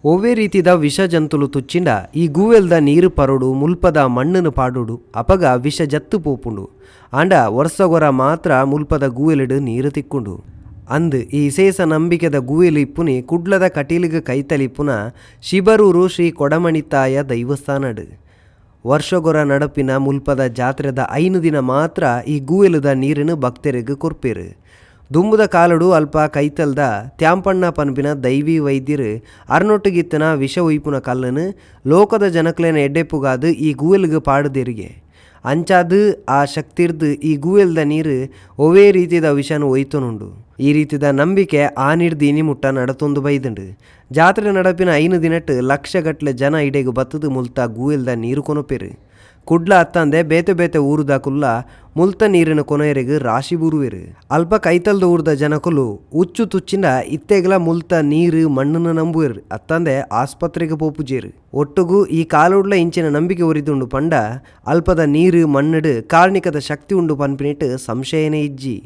ಒವ್ವೇ ರೀತಿದ ವಿಷ ಜಂತುಲು ತುಚ್ಚಿಂಡ ಈ ಗೂವೆಲ್ದ ನೀರು ಪರೋಡು ಮುಲ್ಪದ ಮಣ್ಣನ್ನು ಪಾಡುಡು ಅಪಗ ವಿಷ ಜತ್ತು ಪೋಪುಂಡು ಆಂಡ ವರ್ಷಗೊರ ಮಾತ್ರ ಮುಲ್ಪದ ಗೂವೆಲಿಡು ನೀರು ತಿಕ್ಕುಂಡು. ಅಂದು ಈ ವಿಶೇಷ ನಂಬಿಕೆದ ಗೂವೆಲು ಇಪ್ಪುನಿ ಕುಡ್ಲದ ಕಟೀಲಿಗೆ ಕೈತಲಿಪ್ಪುನ ಶಿಬರೂರು ಶ್ರೀ ಕೊಡಮಣಿತಾಯ ದೈವಸ್ಥಾನಡು. ವರ್ಷಗೊರ ನಡಪಿನ ಮುಲ್ಪದ ಜಾತ್ರೆದ 5 ದಿನ ಮಾತ್ರ ಈ ಗೂವೆಲುದ ನೀರನ್ನು ಭಕ್ತರಿಗೆ ಕೊರ್ಪೇರು. ದುಂಬುದ ಕಾಲುಡು ಅಲ್ಪ ಕೈತಲ್ದ ತ್ಯಾಂಪಣ್ಣ ಪನ್ಪಿನ ದೈವಿ ವೈದ್ಯರು ಅರ್ನೊಟ್ಟಿಗಿತ್ತನ ವಿಷ ಉಯ್ಪುನ ಕಲ್ಲನು ಲೋಕದ ಜನಕ್ಲೇನ ಎಡ್ಡೆಪ್ಪುಗಾದು ಈ ಗೂವೆಲ್ಗೆ ಪಾಡುದೆರಿಗೆ ಅಂಚಾದು ಆ ಶಕ್ತಿರ್ದು ಈ ಗೂವೆಲ್ದ ನೀರು ಒವೇ ರೀತಿದ ವಿಷನು ಒಯ್ತನುಂಡು. ಈ ರೀತಿದ ನಂಬಿಕೆ ಆನಿಡ್ದು ಇನಿಮುಟ್ಟ ನಡತೊಂದು ಬೈದುಂಡು. ಜಾತ್ರೆ ನಡಪಿನ 5 ದಿನಟ್ಟು ಲಕ್ಷಗಟ್ಲೆ ಜನ ಇಡೆಗು ಬತ್ತದು ಮುಲ್ತ ಗೂವೆಲ್ದ ನೀರು ಕೊನಪೇರು. ಕುಡ್ಲ ಅತ್ತಂದೆ ಬೇತೆ ಬೇತೆ ಊರುದ ಕುಲ್ಲ ಮುಲ್ತ ನೀರಿನ ಕೊನೆಯರೆಗೆ ರಾಶಿ ಬುರುವೆರು. ಅಲ್ಪ ಕೈತಲ್ದ ಊರ್ದ ಜನಕುಲು ಉಚ್ಚು ತುಚ್ಚಿಂಡ ಇತ್ತೆಗಲ ಮುಲ್ತ ನೀರು ಮಣ್ಣನ್ನು ನಂಬುವೆರು ಅತ್ತಂದೆ ಆಸ್ಪತ್ರೆಗೆ ಪೋಪುಜೇರು. ಒಟ್ಟುಗು ಈ ಕಾಲುಡ್ಲ ಇಂಚಿನ ನಂಬಿಕೆ ಉರಿದುಂಡು ಪಂಡ ಅಲ್ಪದ ನೀರು ಮಣ್ಣಡು ಕಾರ್ಣಿಕದ ಶಕ್ತಿ ಉಂಡು ಪನ್ಪಿನಿಟ್ಟು ಸಂಶಯನೇ ಇಜ್ಜಿ.